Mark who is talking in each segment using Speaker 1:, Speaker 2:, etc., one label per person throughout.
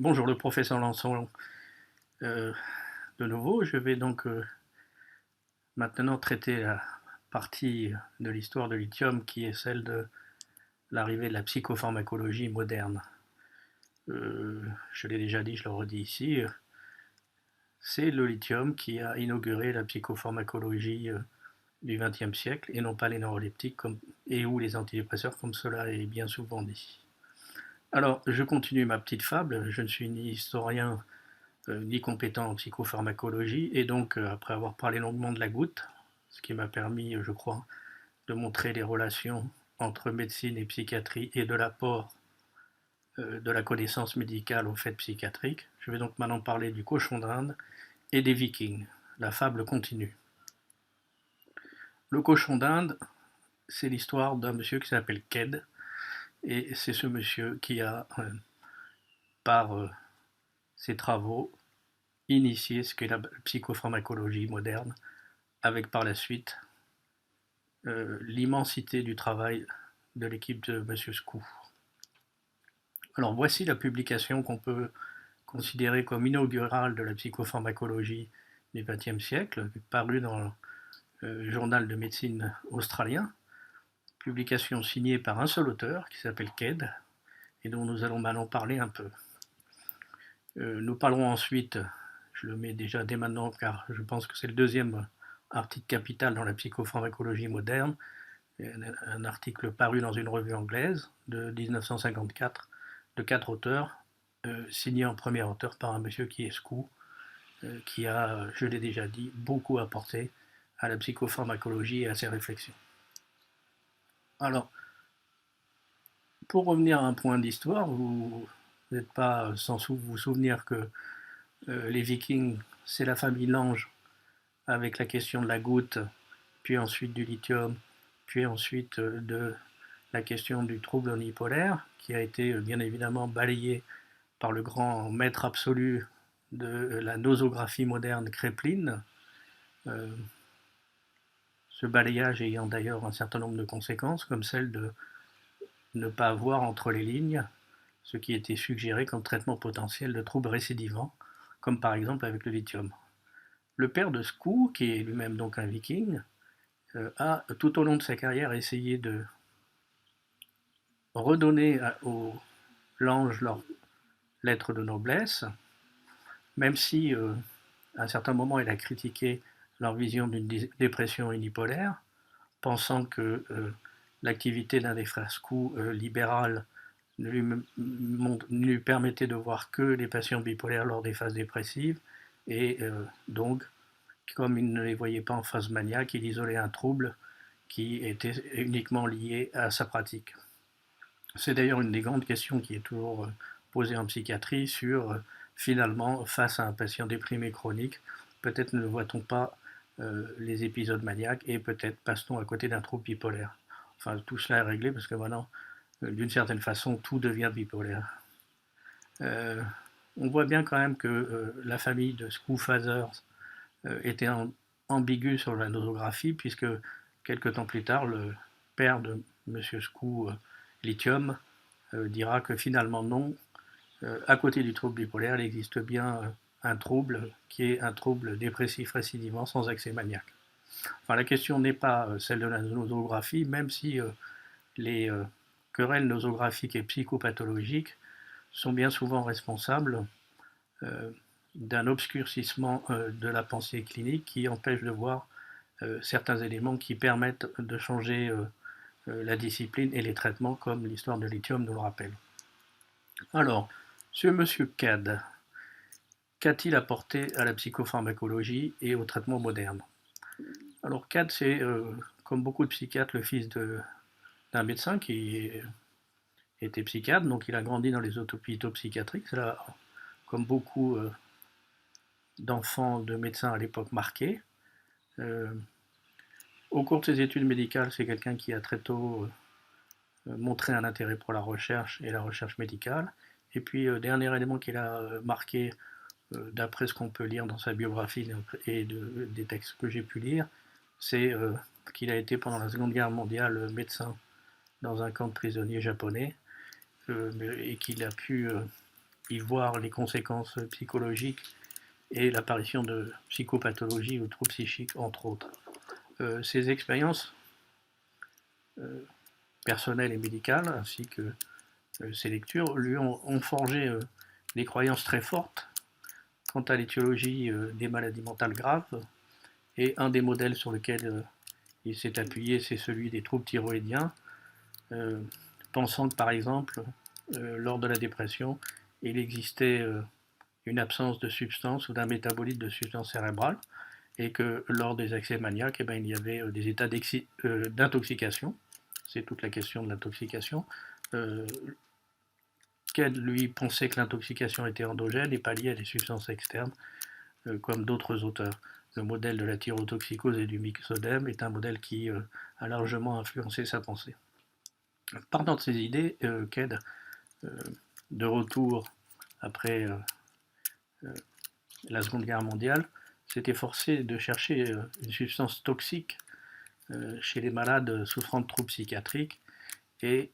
Speaker 1: Bonjour le professeur Lançon. Euh, de nouveau, je vais donc maintenant traiter la partie de l'histoire de lithium qui est celle de l'arrivée de la psychopharmacologie moderne. Je l'ai déjà dit, je le redis ici, c'est le lithium qui a inauguré la psychopharmacologie du XXe siècle et non pas les neuroleptiques et ou les antidépresseurs comme cela est bien souvent dit. Alors, je continue ma petite fable, je ne suis ni historien ni compétent en psychopharmacologie, et donc après avoir parlé longuement de la goutte, ce qui m'a permis, je crois, de montrer les relations entre médecine et psychiatrie et de l'apport de la connaissance médicale aux faits psychiatriques, je vais donc maintenant parler du cochon d'Inde et des Vikings. La fable continue. Le cochon d'Inde, c'est l'histoire d'un monsieur qui s'appelle Ked, et c'est ce monsieur qui a, par ses travaux, initié ce qu'est la psychopharmacologie moderne, avec par la suite l'immensité du travail de l'équipe de M. Scou. Alors voici la publication qu'on peut considérer comme inaugurale de la psychopharmacologie du XXe siècle, parue dans le journal de médecine australien, publication signée par un seul auteur qui s'appelle Ked et dont nous allons maintenant parler un peu. Nous parlerons ensuite, je le mets déjà dès maintenant car je pense que c'est le deuxième article capital dans la psychopharmacologie moderne, un article paru dans une revue anglaise de 1954 de 4 auteurs, signé en premier auteur par un monsieur qui est Scou, qui a, je l'ai déjà dit, beaucoup apporté à la psychopharmacologie et à ses réflexions. Alors, pour revenir à un point d'histoire, vous n'êtes pas sans vous souvenir que les Vikings, c'est la famille Lange avec la question de la goutte, puis ensuite du lithium, puis ensuite de la question du trouble unipolaire, qui a été bien évidemment balayé par le grand maître absolu de la nosographie moderne, Kraepelin, ce balayage ayant d'ailleurs un certain nombre de conséquences, comme celle de ne pas voir entre les lignes ce qui était suggéré comme traitement potentiel de troubles récidivants, comme par exemple avec le lithium. Le père de Scou, qui est lui-même donc un viking, a tout au long de sa carrière essayé de redonner aux langes leur lettre de noblesse, même si à un certain moment il a critiqué leur vision d'une dépression unipolaire, pensant que l'activité d'un des frères Scou libéral ne lui permettait de voir que les patients bipolaires lors des phases dépressives, et donc, comme il ne les voyait pas en phase maniaque, il isolait un trouble qui était uniquement lié à sa pratique. C'est d'ailleurs une des grandes questions qui est toujours posée en psychiatrie sur, finalement, face à un patient déprimé chronique, peut-être ne voit-on pas les épisodes maniaques et peut-être passe-t-on à côté d'un trouble bipolaire. Enfin, tout cela est réglé parce que maintenant, d'une certaine façon, tout devient bipolaire. Euh, on voit bien quand même que la famille de Scou-Fathers était ambiguë sur la nosographie, puisque quelques temps plus tard, le père de M. Scou, Lithium, dira que finalement non, à côté du trouble bipolaire, il existe bien un trouble qui est un trouble dépressif récidivant sans accès maniaque. Enfin, la question n'est pas celle de la nosographie, même si les querelles nosographiques et psychopathologiques sont bien souvent responsables euh, d'un obscurcissement de la pensée clinique qui empêche de voir certains éléments qui permettent de changer la discipline et les traitements, comme l'histoire de lithium nous le rappelle. Alors, ce monsieur Cad, qu'a-t-il apporté à la psychopharmacologie et au traitement moderne? Alors, Cad, c'est, comme beaucoup de psychiatres, le fils d'un médecin qui était psychiatre, donc il a grandi dans les hôpitaux psychiatriques. C'est là, comme beaucoup d'enfants de médecins à l'époque, marqués. Euh, Au cours de ses études médicales, c'est quelqu'un qui a très tôt montré un intérêt pour la recherche et la recherche médicale. Et puis, dernier élément qu'il a marqué, d'après ce qu'on peut lire dans sa biographie et des textes que j'ai pu lire, c'est qu'il a été pendant la Seconde Guerre mondiale médecin dans un camp de prisonniers japonais et qu'il a pu y voir les conséquences psychologiques et l'apparition de psychopathologies ou troubles psychiques, entre autres. Ces expériences personnelles et médicales, ainsi que ces lectures, lui ont forgé des croyances très fortes quant à l'étiologie des maladies mentales graves. Et un des modèles sur lequel il s'est appuyé, c'est celui des troubles thyroïdiens, pensant que par exemple, lors de la dépression, il existait une absence de substance ou d'un métabolite de substance cérébrale, et que lors des accès maniaques, il y avait des états d'intoxication. C'est toute la question de l'intoxication. Qu'elle lui pensait que l'intoxication était endogène et pas liée à des substances externes, comme d'autres auteurs. Le modèle de la thyrotoxicose et du myxodème est un modèle qui a largement influencé sa pensée. Partant de ces idées, Ked, de retour après la Seconde Guerre mondiale, s'est efforcé de chercher une substance toxique chez les malades souffrant de troubles psychiatriques, et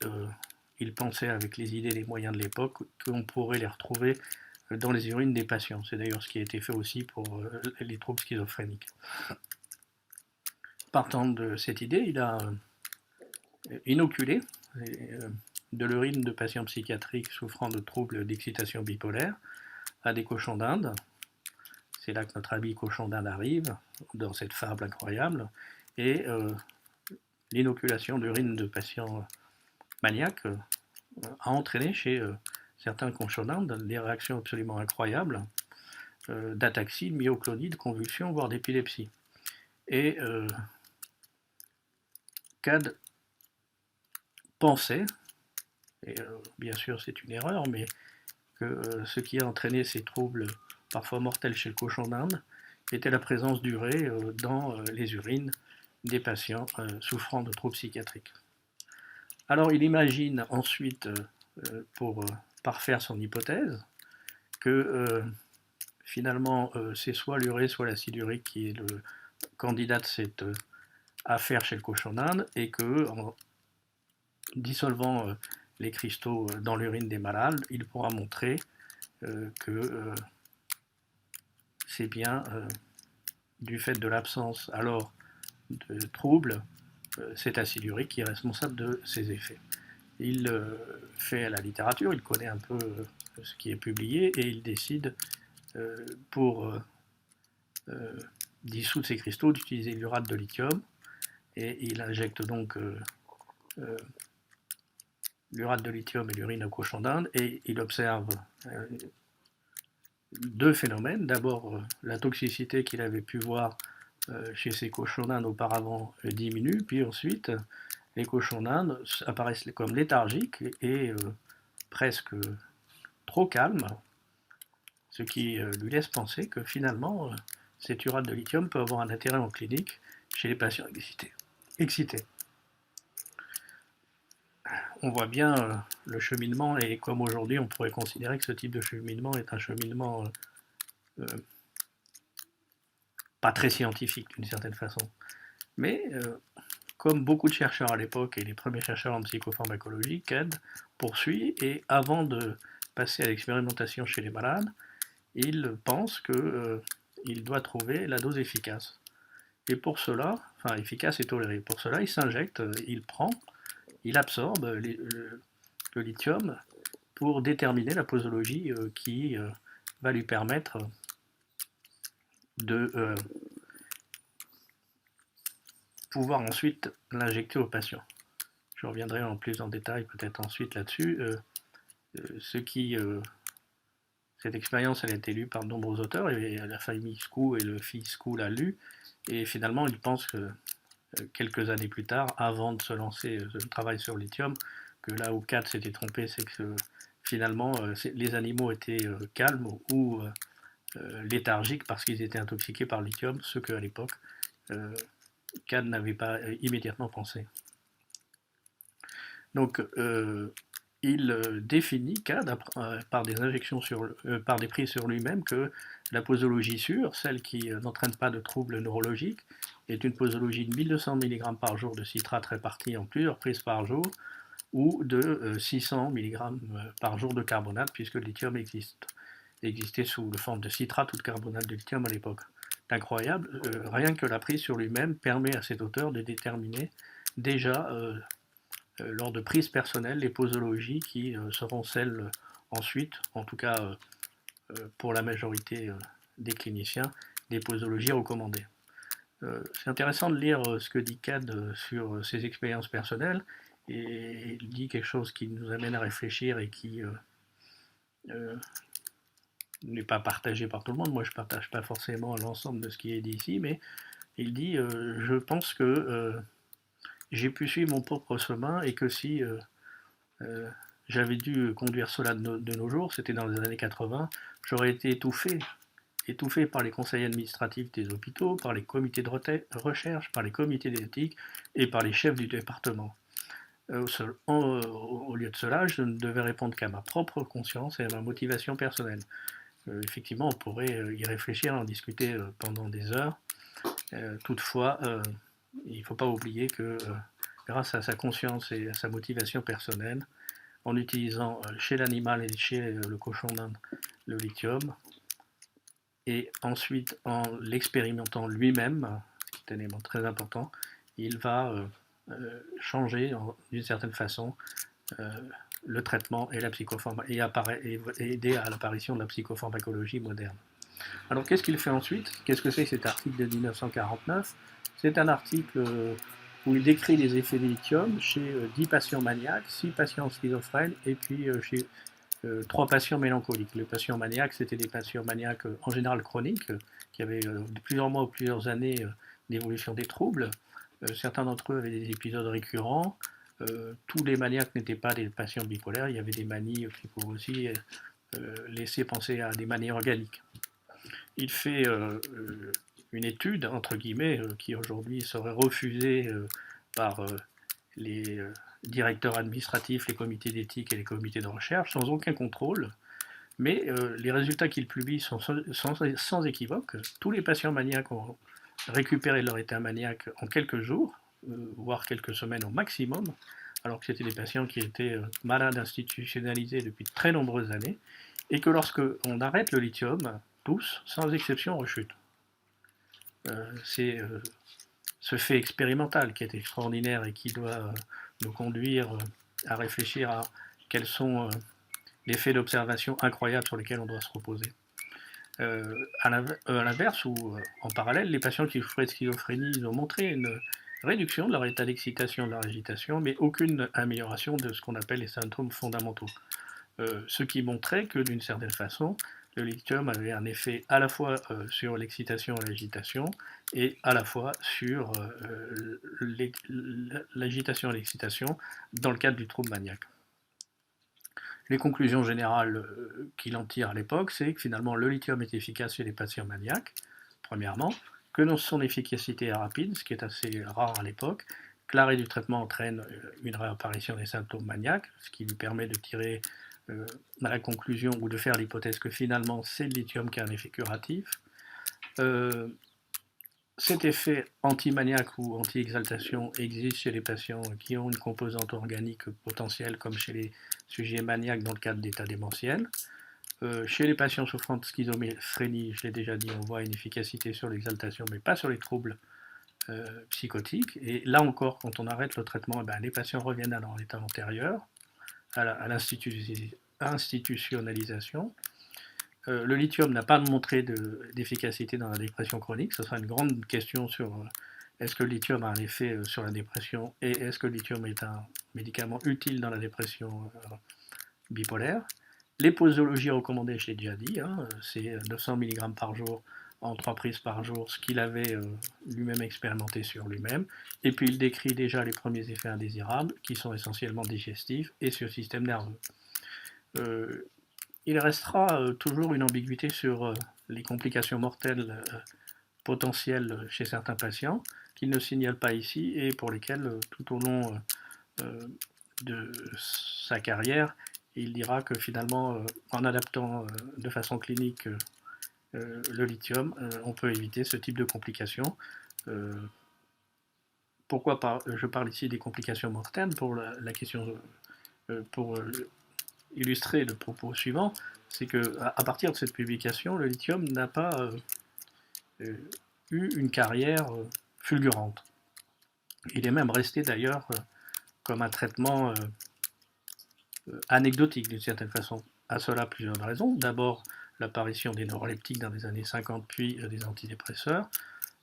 Speaker 1: il pensait, avec les idées et les moyens de l'époque, qu'on pourrait les retrouver dans les urines des patients. C'est d'ailleurs ce qui a été fait aussi pour les troubles schizophréniques. Partant de cette idée, il a inoculé de l'urine de patients psychiatriques souffrant de troubles d'excitation bipolaire à des cochons d'Inde. C'est là que notre ami cochon d'Inde arrive, dans cette fable incroyable, et l'inoculation d'urine de patients maniaques a entraîné chez certains cochons d'Inde des réactions absolument incroyables d'ataxie, de myoclonie, de convulsions, voire d'épilepsie. Et Cad pensait, et bien sûr c'est une erreur, mais que ce qui a entraîné ces troubles parfois mortels chez le cochon d'Inde était la présence d'urée dans les urines des patients souffrant de troubles psychiatriques. Alors il imagine ensuite, pour parfaire son hypothèse, que finalement c'est soit l'urée soit l'acide urique qui est le candidat de cette affaire chez le cochon d'Inde, et que en dissolvant les cristaux dans l'urine des malades, il pourra montrer que c'est bien du fait de l'absence alors de troubles, cet acide urique qui est responsable de ces effets. Il fait la littérature, il connaît un peu ce qui est publié, et il décide pour dissoudre ces cristaux d'utiliser l'urate de lithium, et il injecte donc l'urate de lithium et l'urine au cochon d'Inde, et il observe deux phénomènes. D'abord, la toxicité qu'il avait pu voir chez ces cochons d'Inde auparavant diminue, puis ensuite, les cochons d'Inde apparaissent comme léthargiques et presque trop calmes, ce qui lui laisse penser que finalement, cette urate de lithium peut avoir un intérêt en clinique chez les patients excités. On voit bien le cheminement, et comme aujourd'hui on pourrait considérer que ce type de cheminement est un cheminement pas très scientifique d'une certaine façon. Mais comme beaucoup de chercheurs à l'époque, et les premiers chercheurs en psychopharmacologie, Ked poursuit, et avant de passer à l'expérimentation chez les malades, il pense qu'il doit trouver la dose efficace. Et pour cela, enfin efficace et tolérée, pour cela il s'injecte, il absorbe le lithium pour déterminer la posologie qui va lui permettre de pouvoir ensuite l'injecter au patient. Je reviendrai en plus en détail peut-être ensuite là-dessus. Cette expérience, elle a été lue par de nombreux auteurs, et la famille Skou et le fils Skou l'a lu, et finalement il pense que quelques années plus tard, avant de se lancer le travail sur le lithium, que là où Cad s'était trompé, c'est que finalement les animaux étaient calmes ou léthargiques parce qu'ils étaient intoxiqués par le lithium, ce qu'à l'époque Cad n'avait pas immédiatement pensé. Donc il définit Cad par des injections par des prises sur lui-même, que la posologie sûre, celle qui n'entraîne pas de troubles neurologiques, est une posologie de 1200 mg par jour de citrate répartie en plusieurs prises par jour, ou de 600 mg par jour de carbonate, puisque le lithium existait sous la forme de citrate ou de carbonate de lithium à l'époque. C'est incroyable, rien que la prise sur lui-même permet à cet auteur de déterminer déjà, lors de prises personnelles, les posologies qui seront celles ensuite, en tout cas pour la majorité des cliniciens, des posologies recommandées. C'est intéressant de lire ce que dit Cad sur ses expériences personnelles, et il dit quelque chose qui nous amène à réfléchir et qui n'est pas partagé par tout le monde. Moi, je ne partage pas forcément l'ensemble de ce qui est dit ici, mais il dit je pense que j'ai pu suivre mon propre chemin et que si j'avais dû conduire cela de nos jours, c'était dans les années 80, j'aurais été étouffé par les conseils administratifs des hôpitaux, par les comités de recherche, par les comités d'éthique et par les chefs du département. Au lieu de cela, je ne devais répondre qu'à ma propre conscience et à ma motivation personnelle. Effectivement, on pourrait y réfléchir, en discuter pendant des heures. Toutefois, il ne faut pas oublier que grâce à sa conscience et à sa motivation personnelle, en utilisant chez l'animal et chez le cochon d'Inde le lithium, et ensuite en l'expérimentant lui-même, ce qui est un élément très important, il va changer d'une certaine façon le traitement et la et aider à l'apparition de la psychopharmacologie moderne. Alors qu'est-ce qu'il fait ensuite? Qu'est-ce que c'est cet article de 1949? C'est un article où il décrit les effets du lithium chez 10 patients maniaques, 6 patients schizophrènes et puis chez 3 patients mélancoliques. Les patients maniaques, c'était des patients maniaques en général chroniques, qui avaient plusieurs mois ou plusieurs années d'évolution des troubles. Certains d'entre eux avaient des épisodes récurrents. Tous les maniaques n'étaient pas des patients bipolaires, il y avait des manies qui pouvaient aussi laisser penser à des manies organiques. Il fait une étude, entre guillemets, qui aujourd'hui serait refusée par les directeurs administratifs, les comités d'éthique et les comités de recherche, sans aucun contrôle. Mais les résultats qu'il publie sont sans équivoque. Tous les patients maniaques ont récupéré leur état maniaque en quelques jours, voire quelques semaines au maximum, alors que c'était des patients qui étaient malades institutionnalisés depuis de très nombreuses années, et que lorsque on arrête le lithium, tous, sans exception, rechutent. C'est ce fait expérimental qui est extraordinaire et qui doit nous conduire à réfléchir à quels sont les faits d'observation incroyables sur lesquels on doit se reposer. À l'inverse, ou en parallèle, les patients qui souffraient de schizophrénie, ils ont montré une réduction de leur état d'excitation, de leur agitation, mais aucune amélioration de ce qu'on appelle les symptômes fondamentaux. Ce qui montrait que d'une certaine façon, le lithium avait un effet à la fois sur l'excitation et l'agitation, et à la fois sur l'agitation et l'excitation dans le cadre du trouble maniaque. Les conclusions générales qu'il en tire à l'époque, c'est que finalement le lithium est efficace chez les patients maniaques, premièrement, que son efficacité est rapide, ce qui est assez rare à l'époque, que l'arrêt du traitement entraîne une réapparition des symptômes maniaques, ce qui lui permet de tirer la conclusion ou de faire l'hypothèse que finalement c'est le lithium qui a un effet curatif. Cet effet anti-maniaque ou anti-exaltation existe chez les patients qui ont une composante organique potentielle, comme chez les sujets maniaques dans le cadre d'état démentiel. Chez les patients souffrant de schizophrénie, je l'ai déjà dit, on voit une efficacité sur l'exaltation, mais pas sur les troubles psychotiques. Et là encore, quand on arrête le traitement, les patients reviennent à leur état antérieur, à l'institutionnalisation. Le lithium n'a pas montré d'efficacité dans la dépression chronique. Ce sera une grande question sur est-ce que le lithium a un effet sur la dépression et est-ce que le lithium est un médicament utile dans la dépression bipolaire. Les posologies recommandées, je l'ai déjà dit, c'est 900 mg par jour en 3 prises par jour, ce qu'il avait lui-même expérimenté sur lui-même. Et puis il décrit déjà les premiers effets indésirables qui sont essentiellement digestifs et sur le système nerveux. Il restera toujours une ambiguïté sur les complications mortelles potentielles chez certains patients qu'il ne signale pas ici et pour lesquels tout au long de sa carrière, il dira que finalement, en adaptant de façon clinique le lithium, on peut éviter ce type de complications. Pourquoi je parle ici des complications mortelles pour la question pour illustrer le propos suivant, c'est qu'à partir de cette publication, le lithium n'a pas eu une carrière fulgurante. Il est même resté d'ailleurs comme un traitement anecdotique d'une certaine façon. À cela, plusieurs raisons. D'abord, l'apparition des neuroleptiques dans les années 50, puis des antidépresseurs.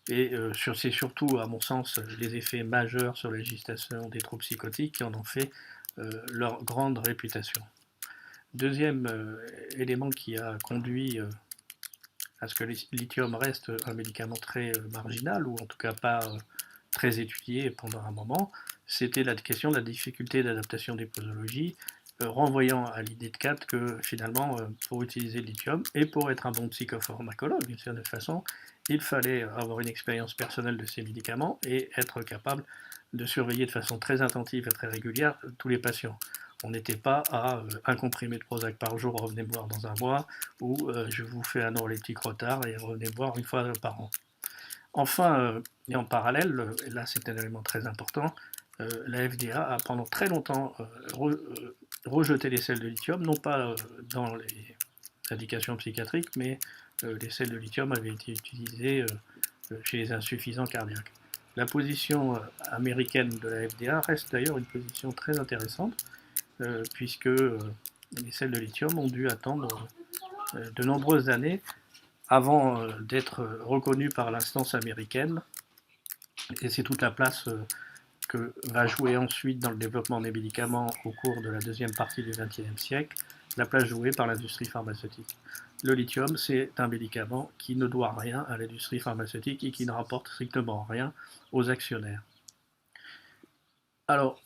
Speaker 1: Et c'est surtout, à mon sens, les effets majeurs sur la législation des troubles psychotiques qui en ont fait leur grande réputation. Deuxième élément qui a conduit à ce que le lithium reste un médicament très marginal, ou en tout cas pas très étudié pendant un moment, c'était la question de la difficulté d'adaptation des posologies, renvoyant à l'idée de Kant que finalement, pour utiliser le lithium et pour être un bon psychopharmacologue d'une certaine façon, il fallait avoir une expérience personnelle de ces médicaments et être capable de surveiller de façon très attentive et très régulière tous les patients. On n'était pas à un comprimé de Prozac par jour, revenez me voir dans un mois, ou je vous fais un neuroleptique retard et revenez me voir une fois par an. Enfin, et en parallèle, et là c'est un élément très important, la FDA a pendant très longtemps rejeté les sels de lithium, non pas dans les indications psychiatriques, mais les sels de lithium avaient été utilisés chez les insuffisants cardiaques. La position américaine de la FDA reste d'ailleurs une position très intéressante, puisque les sels de lithium ont dû attendre de nombreuses années avant d'être reconnus par l'instance américaine, et c'est toute la place que va jouer ensuite dans le développement des médicaments au cours de la deuxième partie du XXe siècle, la place jouée par l'industrie pharmaceutique. Le lithium, c'est un médicament qui ne doit rien à l'industrie pharmaceutique et qui ne rapporte strictement rien aux actionnaires. Alors,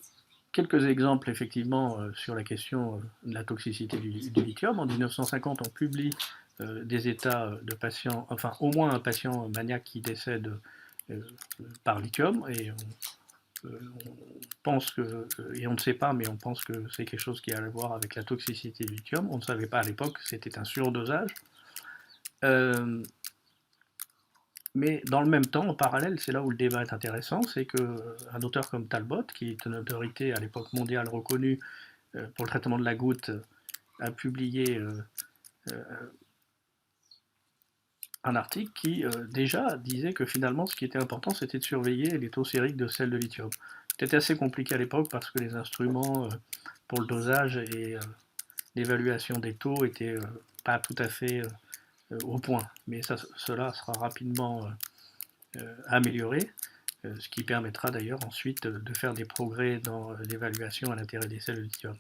Speaker 1: quelques exemples effectivement sur la question de la toxicité du lithium. En 1950, on publie des états de patients, enfin au moins un patient maniaque qui décède par lithium, et on pense que, et on ne sait pas, mais on pense que c'est quelque chose qui a à voir avec la toxicité du lithium. On ne savait pas à l'époque, c'était un surdosage. Mais dans le même temps, en parallèle, c'est là où le débat est intéressant, c'est qu'un auteur comme Talbot, qui est une autorité à l'époque mondiale reconnue pour le traitement de la goutte, a publié un article qui déjà disait que finalement ce qui était important c'était de surveiller les taux sériques de sel de lithium. C'était assez compliqué à l'époque parce que les instruments pour le dosage et l'évaluation des taux étaient pas tout à fait au point. Mais cela sera rapidement amélioré, ce qui permettra d'ailleurs ensuite de faire des progrès dans l'évaluation à l'intérêt des sels de lithium.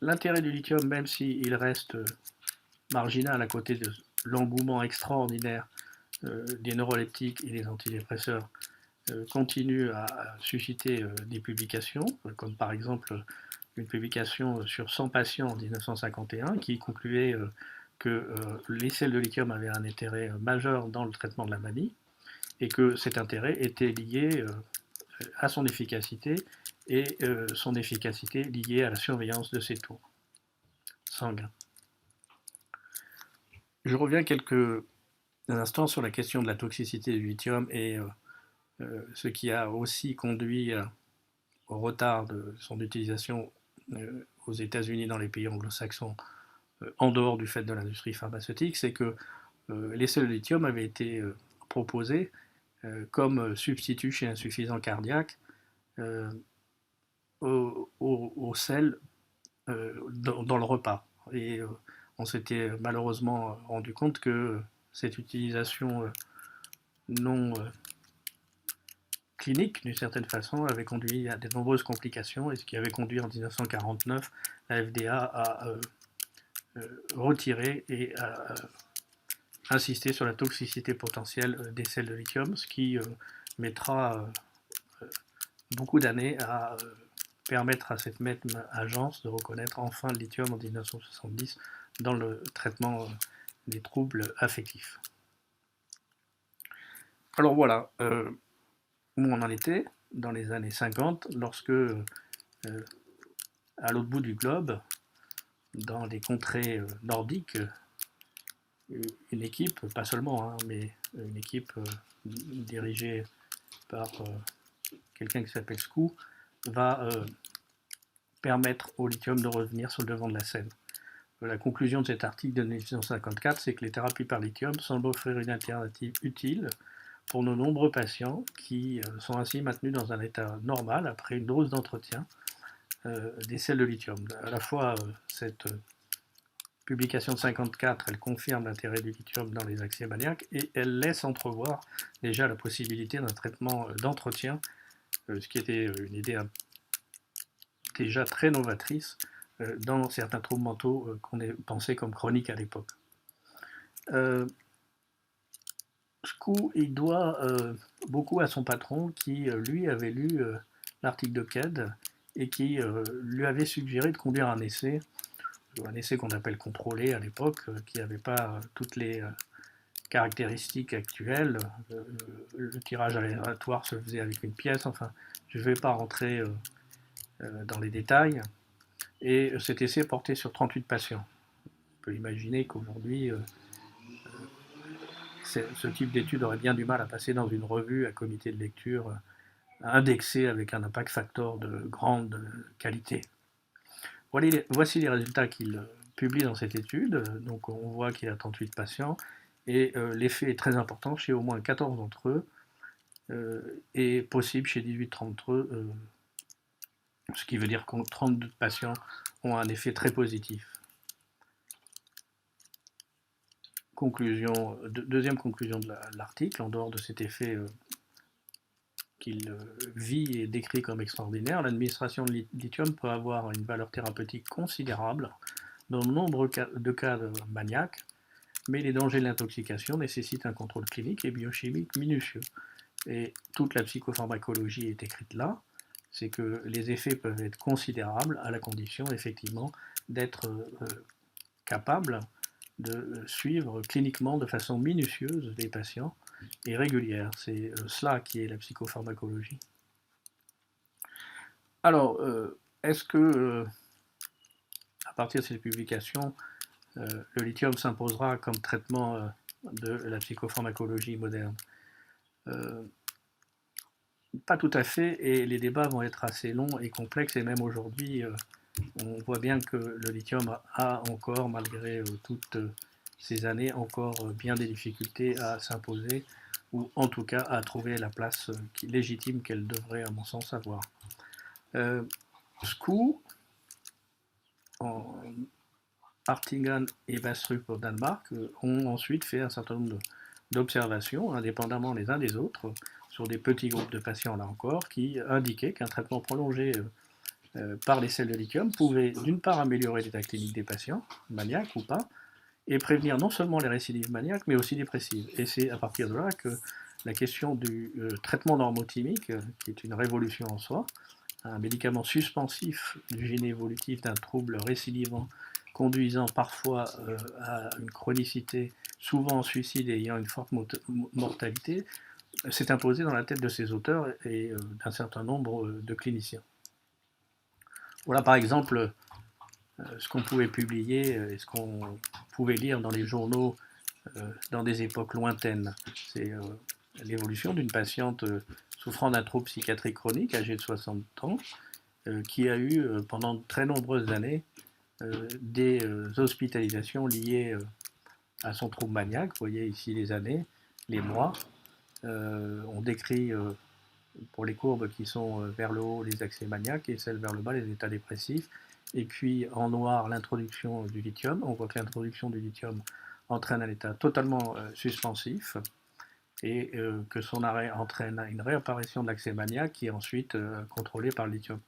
Speaker 1: L'intérêt du lithium, même s'il reste marginal à côté de l'engouement extraordinaire des neuroleptiques et des antidépresseurs, continue à susciter des publications, comme par exemple une publication sur 100 patients en 1951 qui concluait que les sels de lithium avaient un intérêt majeur dans le traitement de la manie et que cet intérêt était lié à son efficacité et son efficacité liée à la surveillance de ses taux sanguins. Je reviens quelques instants sur la question de la toxicité du lithium et ce qui a aussi conduit au retard de son utilisation aux États-Unis, dans les pays anglo-saxons, en dehors du fait de l'industrie pharmaceutique, c'est que les sels de lithium avaient été proposés comme substitut chez insuffisant cardiaque au sel dans le repas. Et on s'était malheureusement rendu compte que cette utilisation non clinique, d'une certaine façon, avait conduit à de nombreuses complications, et ce qui avait conduit en 1949 la FDA à retirer et à insister sur la toxicité potentielle des sels de lithium, ce qui mettra beaucoup d'années à permettre à cette même agence de reconnaître enfin le lithium en 1970 dans le traitement des troubles affectifs. Alors voilà où on en était dans les années 50, lorsque à l'autre bout du globe, dans les contrées nordiques, une équipe, pas seulement, hein, mais une équipe dirigée par quelqu'un qui s'appelle Skou, va permettre au lithium de revenir sur le devant de la scène. La conclusion de cet article de 1954, c'est que les thérapies par lithium semblent offrir une alternative utile pour nos nombreux patients qui sont ainsi maintenus dans un état normal après une dose d'entretien des sels de lithium. À la fois, cette publication de 54, elle confirme l'intérêt du lithium dans les accès maniaques et elle laisse entrevoir déjà la possibilité d'un traitement d'entretien, ce qui était une idée déjà très novatrice dans certains troubles mentaux qu'on pensait comme chroniques à l'époque. Skou, il doit beaucoup à son patron qui, lui, avait lu l'article de KED et qui lui avait suggéré de conduire un essai qu'on appelle contrôlé à l'époque, qui n'avait pas toutes les caractéristiques actuelles. Le tirage aléatoire se faisait avec une pièce, enfin, je ne vais pas rentrer dans les détails. Et cet essai portait sur 38 patients. On peut imaginer qu'aujourd'hui, ce type d'étude aurait bien du mal à passer dans une revue à comité de lecture indexée avec un impact factor de grande qualité. Voici les résultats qu'il publie dans cette étude. Donc on voit qu'il y a 38 patients et l'effet est très important chez au moins 14 d'entre eux et possible chez 18 d'entre eux, ce qui veut dire que 32 patients ont un effet très positif. Deuxième conclusion de l'article, en dehors de cet effet qu'il vit et décrit comme extraordinaire, l'administration de lithium peut avoir une valeur thérapeutique considérable dans de nombreux cas de maniaques, mais les dangers de l'intoxication nécessitent un contrôle clinique et biochimique minutieux. Et toute la psychopharmacologie est écrite là, c'est que les effets peuvent être considérables à la condition effectivement d'être capable de suivre cliniquement de façon minutieuse les patients et régulière. C'est cela qui est la psychopharmacologie. Alors, est-ce que, à partir de ces publications, le lithium s'imposera comme traitement de la psychopharmacologie moderne? Pas tout à fait, et les débats vont être assez longs et complexes, et même aujourd'hui, on voit bien que le lithium a encore, malgré toutes ces années, encore bien des difficultés à s'imposer, ou en tout cas à trouver la place légitime qu'elle devrait, à mon sens, avoir. Skou, en Artingen et Bastrup au Danemark, ont ensuite fait un certain nombre d'observations, indépendamment les uns des autres, sur des petits groupes de patients, là encore, qui indiquaient qu'un traitement prolongé par les sels de lithium pouvait d'une part améliorer l'état clinique des patients, maniaques ou pas, et prévenir non seulement les récidives maniaques, mais aussi dépressives. Et c'est à partir de là que la question du traitement normothymique, qui est une révolution en soi, un médicament suspensif du gène évolutif d'un trouble récidivant, conduisant parfois à une chronicité, souvent en suicide et ayant une forte mortalité, s'est imposé dans la tête de ces auteurs et d'un certain nombre de cliniciens. Voilà par exemple ce qu'on pouvait publier et ce qu'on pouvait lire dans les journaux dans des époques lointaines. C'est l'évolution d'une patiente souffrant d'un trouble psychiatrique chronique, âgée de 60 ans, qui a eu pendant de très nombreuses années des hospitalisations liées à son trouble maniaque. Vous voyez ici les années, les mois. On décrit pour les courbes qui sont vers le haut les accès maniaques et celles vers le bas les états dépressifs. Et puis en noir l'introduction du lithium. On voit que l'introduction du lithium entraîne un état totalement suspensif et que son arrêt entraîne une réapparition de l'accès maniaque qui est ensuite contrôlée par le lithium.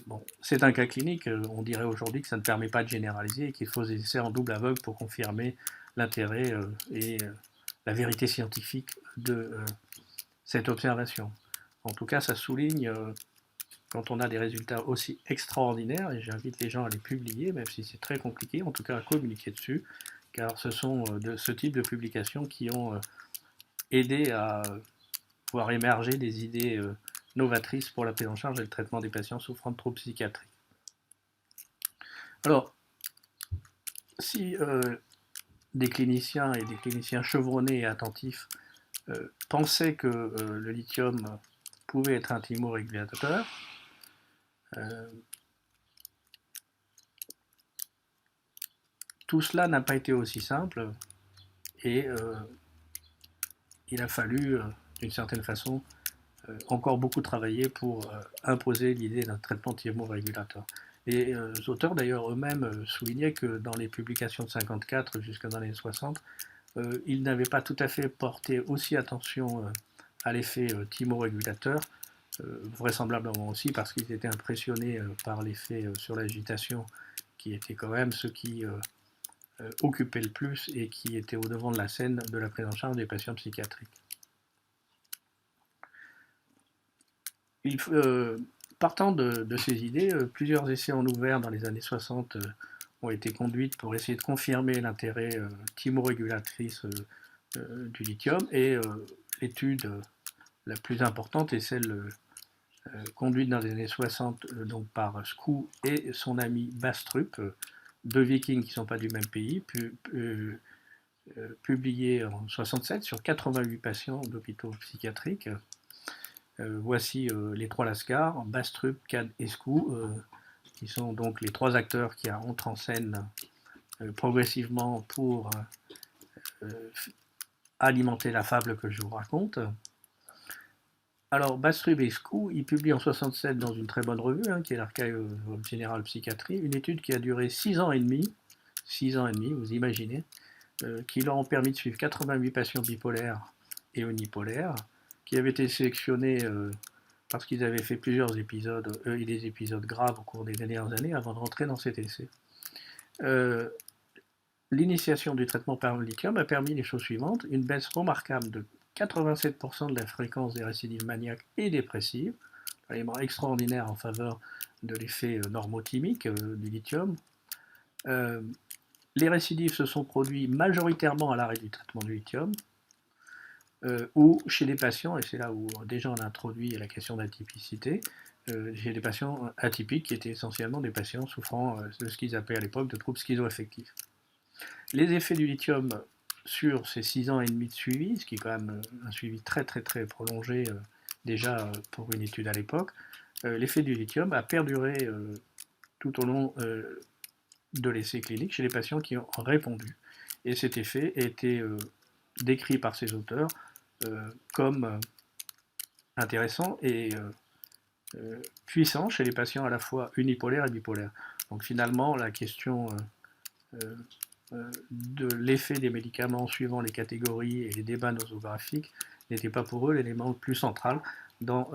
Speaker 1: Bon, c'est un cas clinique, on dirait aujourd'hui que ça ne permet pas de généraliser et qu'il faut des essais en double aveugle pour confirmer l'intérêt et la vérité scientifique de cette observation. En tout cas, ça souligne, quand on a des résultats aussi extraordinaires, et j'invite les gens à les publier, même si c'est très compliqué, en tout cas à communiquer dessus, car ce sont de ce type de publications qui ont aidé à voir émerger des idées novatrices pour la prise en charge et le traitement des patients souffrant de troubles psychiatriques. Alors, si des cliniciens et des cliniciens chevronnés et attentifs pensaient que le lithium pouvait être un thymorégulateur, Tout cela n'a pas été aussi simple et il a fallu, d'une certaine façon, encore beaucoup travailler pour imposer l'idée d'un traitement thymorégulateur. Les auteurs d'ailleurs eux-mêmes soulignaient que dans les publications de 54 jusqu'à dans les années 60, ils n'avaient pas tout à fait porté aussi attention à l'effet thymorégulateur, vraisemblablement aussi parce qu'ils étaient impressionnés par l'effet sur l'agitation qui était quand même ce qui occupait le plus et qui était au devant de la scène de la prise en charge des patients psychiatriques. Partant de ces idées, plusieurs essais en ouvert dans les années 60 ont été conduits pour essayer de confirmer l'intérêt thymorégulatrice du lithium et l'étude la plus importante est celle conduite dans les années 60 donc par Skoo et son ami Bastrup, deux vikings qui ne sont pas du même pays, publié en 67 sur 88 patients d'hôpitaux psychiatriques. Voici les trois Lascars, Bastrup, Cad et Skoo, qui sont donc les trois acteurs qui entrent en scène progressivement pour alimenter la fable que je vous raconte. Alors, Bastrup et Skoo, ils publient en 67 dans une très bonne revue, qui est l'Archive of General Psychiatry, une étude qui a duré 6 ans et demi, vous imaginez, qui leur ont permis de suivre 88 patients bipolaires et unipolaires, qui avaient été sélectionnés parce qu'ils avaient fait plusieurs épisodes, et des épisodes graves au cours des dernières années avant de rentrer dans cet essai. L'initiation du traitement par le lithium a permis les choses suivantes, une baisse remarquable de 87% de la fréquence des récidives maniaques et dépressives, un élément extraordinaire en faveur de l'effet normothymique du lithium. Les récidives se sont produits majoritairement à l'arrêt du traitement du lithium, ou chez les patients, et c'est là où déjà on a introduit la question d'atypicité, chez des patients atypiques qui étaient essentiellement des patients souffrant de ce qu'ils appelaient à l'époque de troubles schizoaffectifs. Les effets du lithium sur ces 6 ans et demi de suivi, ce qui est quand même un suivi très très très prolongé déjà pour une étude à l'époque, l'effet du lithium a perduré tout au long de l'essai clinique chez les patients qui ont répondu. Et cet effet a été décrit par ces auteurs comme intéressant et puissant chez les patients à la fois unipolaires et bipolaires. Donc finalement, la question de l'effet des médicaments suivant les catégories et les débats nosographiques n'était pas pour eux l'élément le plus central dans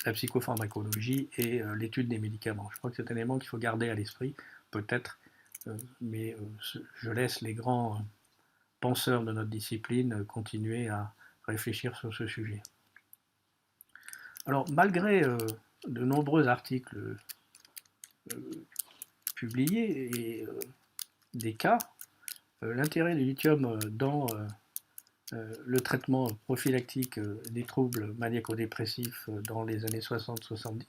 Speaker 1: la psychopharmacologie et l'étude des médicaments. Je crois que c'est un élément qu'il faut garder à l'esprit, peut-être, mais je laisse les grands penseurs de notre discipline continuer à réfléchir sur ce sujet. Alors, malgré de nombreux articles publiés et des cas, l'intérêt du lithium dans le traitement prophylactique des troubles maniaco-dépressifs dans les années 60-70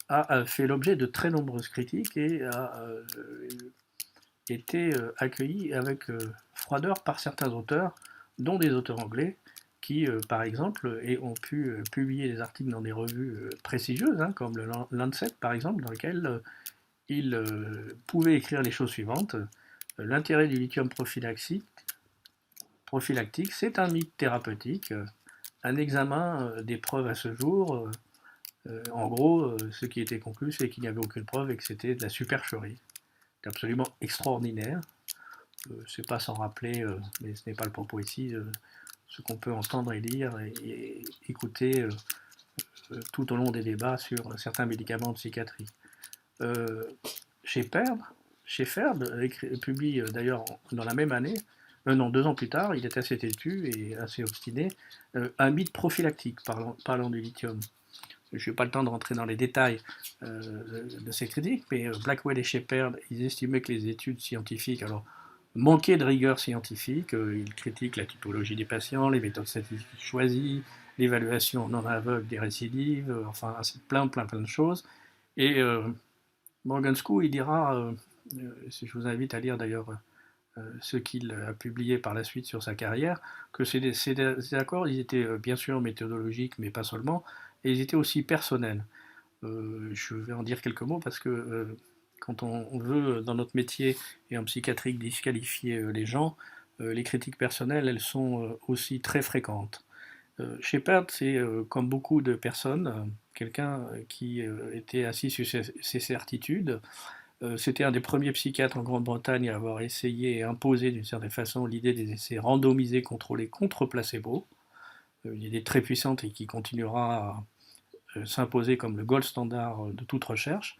Speaker 1: a fait l'objet de très nombreuses critiques et a été accueilli avec froideur par certains auteurs, dont des auteurs anglais, qui, par exemple, ont pu publier des articles dans des revues prestigieuses, comme le Lancet, par exemple, dans lequel ils pouvaient écrire les choses suivantes. L'intérêt du lithium prophylactique, c'est un mythe thérapeutique. Un examen des preuves à ce jour, en gros, ce qui était conclu, c'est qu'il n'y avait aucune preuve et que c'était de la supercherie. C'est absolument extraordinaire. C'est pas sans rappeler, mais ce n'est pas le propos ici, ce qu'on peut entendre et lire et écouter tout au long des débats sur certains médicaments en psychiatrie. Schaeffer publie d'ailleurs dans la même année, non, 2 ans plus tard, il est assez têtu et assez obstiné, un mythe prophylactique parlant du lithium. Je n'ai pas le temps de rentrer dans les détails de ces critiques, mais Blackwell et Shepard, ils estimaient que les études scientifiques, alors, manquaient de rigueur scientifique, ils critiquent la typologie des patients, les méthodes statistiques choisies, l'évaluation non aveugle des récidives, enfin, c'est plein de choses. Et Morgan Skoo, il dira, je vous invite à lire d'ailleurs ce qu'il a publié par la suite sur sa carrière, que ces accords, ils étaient bien sûr méthodologiques, mais pas seulement, et ils étaient aussi personnels. Je vais en dire quelques mots parce que quand on veut, dans notre métier et en psychiatrie, disqualifier les gens, les critiques personnelles, elles sont aussi très fréquentes. Shepard, c'est comme beaucoup de personnes, quelqu'un qui était assis sur ses certitudes. C'était un des premiers psychiatres en Grande-Bretagne à avoir essayé et imposé d'une certaine façon l'idée des essais randomisés contrôlés contre placebo, une idée très puissante et qui continuera à s'imposer comme le gold standard de toute recherche.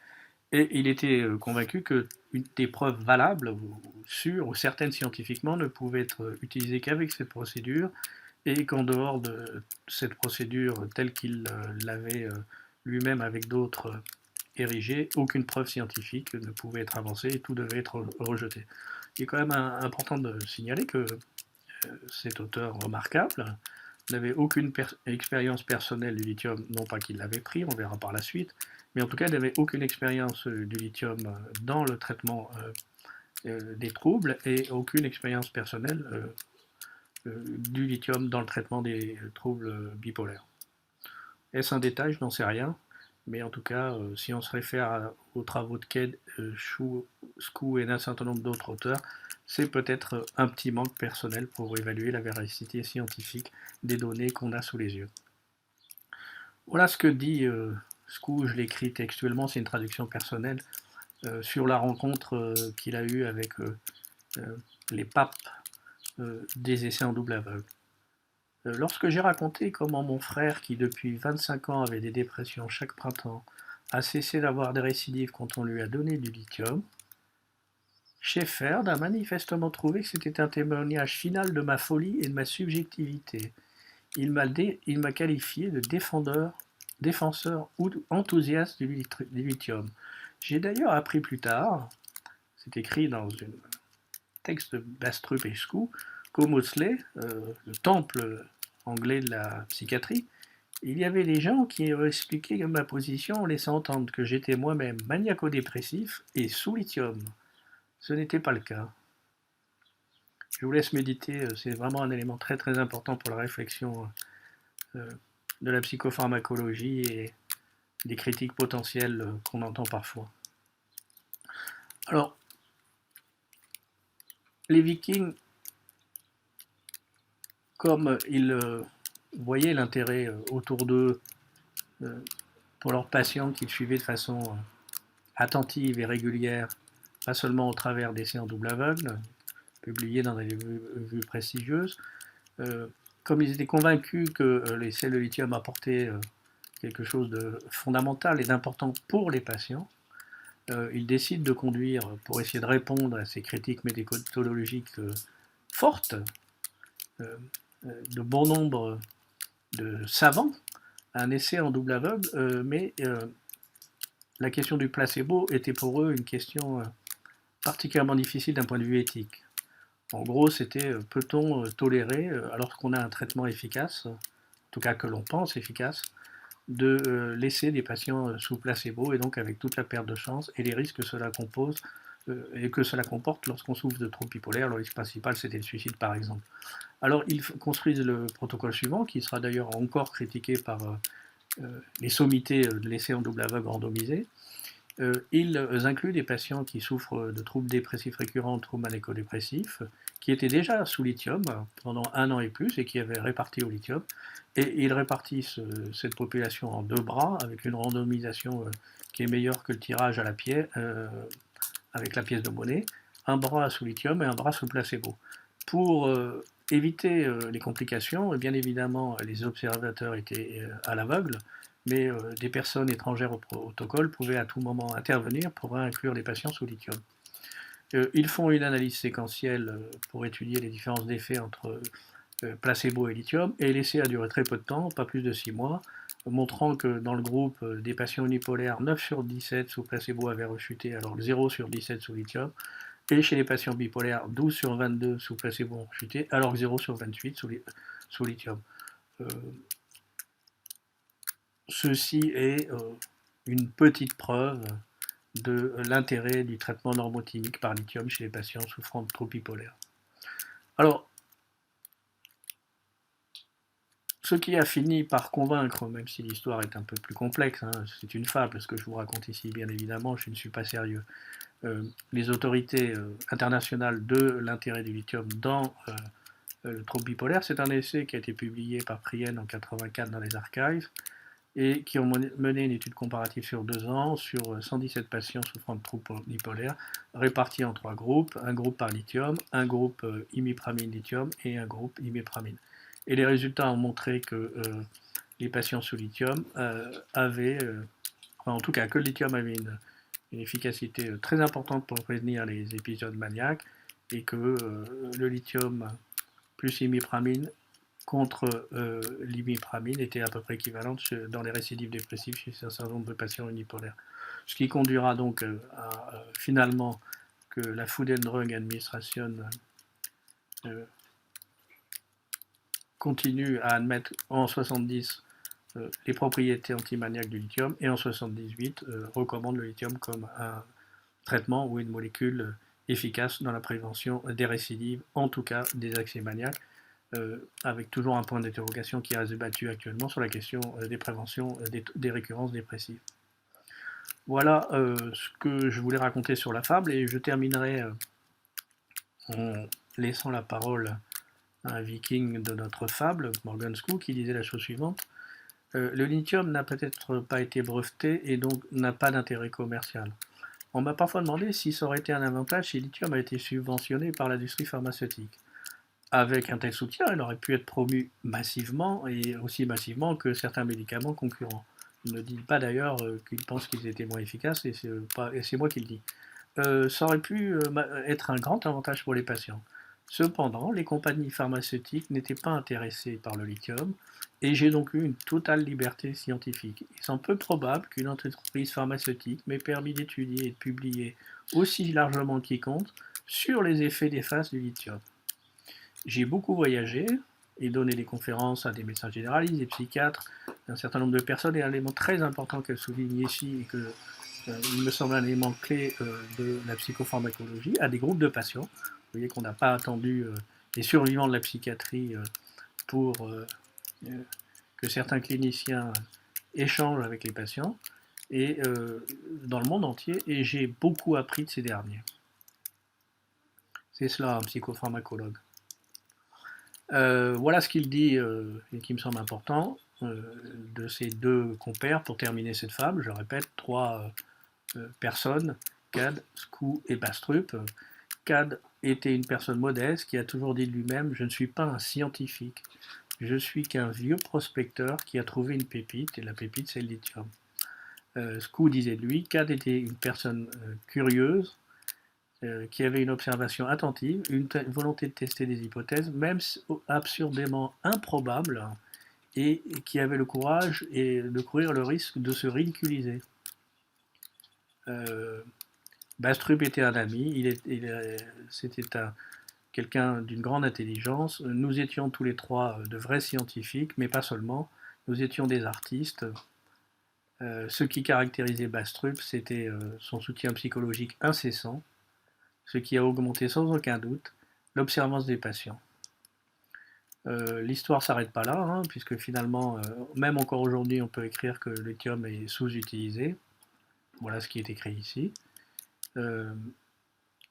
Speaker 1: Et il était convaincu que des preuves valables, ou sûres, ou certaines scientifiquement, ne pouvaient être utilisées qu'avec cette procédure, et qu'en dehors de cette procédure telle qu'il l'avait lui-même avec d'autres érigée, aucune preuve scientifique ne pouvait être avancée et tout devait être rejeté. Il est quand même important de signaler que cet auteur remarquable n'avait aucune expérience personnelle du lithium, non pas qu'il l'avait pris, on verra par la suite, mais en tout cas il n'avait aucune expérience du lithium dans le traitement des troubles et aucune expérience personnelle du lithium dans le traitement des troubles bipolaires. Est-ce un détail? Je n'en sais rien. Mais en tout cas, si on se réfère aux travaux de Ked, Skou et d'un certain nombre d'autres auteurs, c'est peut-être un petit manque personnel pour évaluer la véracité scientifique des données qu'on a sous les yeux. Voilà ce que dit Skou, je l'écris textuellement, c'est une traduction personnelle, sur la rencontre qu'il a eue avec les papes des essais en double aveugle. Lorsque j'ai raconté comment mon frère, qui depuis 25 ans avait des dépressions chaque printemps, a cessé d'avoir des récidives quand on lui a donné du lithium, Shefferd a manifestement trouvé que c'était un témoignage final de ma folie et de ma subjectivité. Il m'a qualifié de défenseur enthousiaste du lithium. J'ai d'ailleurs appris plus tard, c'est écrit dans un texte de Bastrup et Skou, qu'au Maudsley, le temple anglais de la psychiatrie, il y avait des gens qui ont expliqué ma position en laissant entendre que j'étais moi-même maniaco-dépressif et sous lithium. Ce n'était pas le cas. Je vous laisse méditer, c'est vraiment un élément très très important pour la réflexion de la psychopharmacologie et des critiques potentielles qu'on entend parfois. Alors, les Vikings, comme ils voyaient l'intérêt autour d'eux pour leurs patients qu'ils suivaient de façon attentive et régulière, pas seulement au travers d'essais en double aveugle, publiés dans des revues prestigieuses, comme ils étaient convaincus que les cellules de lithium apportaient quelque chose de fondamental et d'important pour les patients, ils décident de conduire, pour essayer de répondre à ces critiques médicologiques fortes, de bon nombre de savants, un essai en double aveugle, mais la question du placebo était pour eux une question particulièrement difficile d'un point de vue éthique. En gros, c'était peut-on tolérer, alors qu'on a un traitement efficace, en tout cas que l'on pense efficace, de laisser des patients sous placebo et donc avec toute la perte de chance et les risques que cela compose et que cela comporte lorsqu'on souffre de troubles bipolaires. Le risque principal, c'était le suicide par exemple. Alors ils construisent le protocole suivant, qui sera d'ailleurs encore critiqué par les sommités de l'essai en double aveugle randomisé. Ils incluent des patients qui souffrent de troubles dépressifs récurrents, troubles maniaco-dépressifs, qui étaient déjà sous lithium pendant 1 an et plus et qui avaient réparti au lithium. Et ils répartissent cette population en 2 bras avec une randomisation qui est meilleure que le tirage à la pièce, avec la pièce de monnaie. Un bras sous lithium et un bras sous placebo. Pour éviter les complications, bien évidemment, les observateurs étaient à l'aveugle, mais des personnes étrangères au protocole pouvaient à tout moment intervenir pour inclure les patients sous lithium. Ils font une analyse séquentielle pour étudier les différences d'effets entre placebo et lithium, et l'essai a duré très peu de temps, pas plus de 6 mois, montrant que dans le groupe des patients unipolaires, 9 sur 17 sous placebo avaient rechuté, alors 0 sur 17 sous lithium, et chez les patients bipolaires, 12 sur 22 sous placebo ont chuté, alors que 0 sur 28 sous lithium. Ceci est une petite preuve de l'intérêt du traitement normotimique par lithium chez les patients souffrant de troubles bipolaires. Alors, Ce qui a fini par convaincre, même si l'histoire est un peu plus complexe, hein, c'est une fable ce que je vous raconte ici, bien évidemment, je ne suis pas sérieux, les autorités internationales de l'intérêt du lithium dans le trouble bipolaire, c'est un essai qui a été publié par Prien en 84 dans les archives, et qui ont mené une étude comparative sur 2 ans sur 117 patients souffrant de troubles bipolaires, répartis en 3 groupes, un groupe par lithium, un groupe imipramine lithium et un groupe imipramine. Et les résultats ont montré que les patients sous lithium avaient, enfin, en tout cas que le lithium avait une efficacité très importante pour prévenir les épisodes maniaques, et que le lithium plus imipramine contre l'imipramine était à peu près équivalente dans les récidives dépressives chez un certain nombre de patients unipolaires. Ce qui conduira donc à finalement que la Food and Drug Administration continue à admettre en 70 les propriétés antimaniaques du lithium, et en 78 recommande le lithium comme un traitement ou une molécule efficace dans la prévention des récidives, en tout cas des accès maniaques, avec toujours un point d'interrogation qui reste débattu actuellement sur la question des préventions des récurrences dépressives. Voilà ce que je voulais raconter sur la fable, et je terminerai en laissant la parole à un viking de notre fable, Morgan Skou, qui disait la chose suivante: le lithium n'a peut-être pas été breveté et donc n'a pas d'intérêt commercial. On m'a parfois demandé si ça aurait été un avantage si le lithium a été subventionné par l'industrie pharmaceutique. Avec un tel soutien, elle aurait pu être promue massivement, et aussi massivement que certains médicaments concurrents. Il ne dit pas d'ailleurs qu'il pense qu'ils étaient moins efficaces, et c'est moi qui le dis. Ça aurait pu être un grand avantage pour les patients. Cependant, les compagnies pharmaceutiques n'étaient pas intéressées par le lithium, et j'ai donc eu une totale liberté scientifique. Il semble peu probable qu'une entreprise pharmaceutique m'ait permis d'étudier et de publier aussi largement qu'il compte sur les effets néfastes du lithium. J'ai beaucoup voyagé et donné des conférences à des médecins généralistes, des psychiatres, un certain nombre de personnes, et un élément très important qu'elle souligne ici, et que il me semble un élément clé de la psychopharmacologie, à des groupes de patients. Vous voyez qu'on n'a pas attendu les survivants de la psychiatrie pour que certains cliniciens échangent avec les patients, et dans le monde entier, et j'ai beaucoup appris de ces derniers. C'est cela un psychopharmacologue. Voilà ce qu'il dit et qui me semble important de ces deux compères pour terminer cette fable. Je répète, 3 personnes, Cad, Skou et Bastrup. Cad était une personne modeste qui a toujours dit de lui-même: je ne suis pas un scientifique, je suis qu'un vieux prospecteur qui a trouvé une pépite, et la pépite c'est le lithium. Skou disait de lui: Cad était une personne curieuse, qui avait une observation attentive, une volonté de tester des hypothèses, même absurdément improbables, et qui avait le courage de courir le risque de se ridiculiser. Bastrup était un ami, c'était quelqu'un d'une grande intelligence. Nous étions tous les 3 de vrais scientifiques, mais pas seulement. Nous étions des artistes. Ce qui caractérisait Bastrup, c'était son soutien psychologique incessant, ce qui a augmenté sans aucun doute l'observance des patients. L'histoire ne s'arrête pas là, hein, puisque finalement, même encore aujourd'hui, on peut écrire que le lithium est sous-utilisé. Voilà ce qui est écrit ici.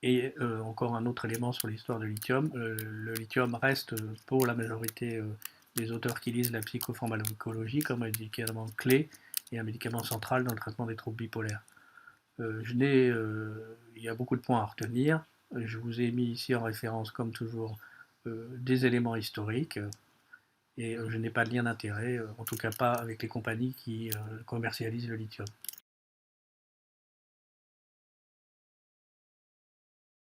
Speaker 1: Et encore un autre élément sur l'histoire du lithium, le lithium reste pour la majorité des auteurs qui lisent la psychopharmacologie comme un médicament clé et un médicament central dans le traitement des troubles bipolaires. Il y a beaucoup de points à retenir. Je vous ai mis ici en référence, comme toujours, des éléments historiques, et je n'ai pas de lien d'intérêt, en tout cas pas avec les compagnies qui commercialisent le lithium.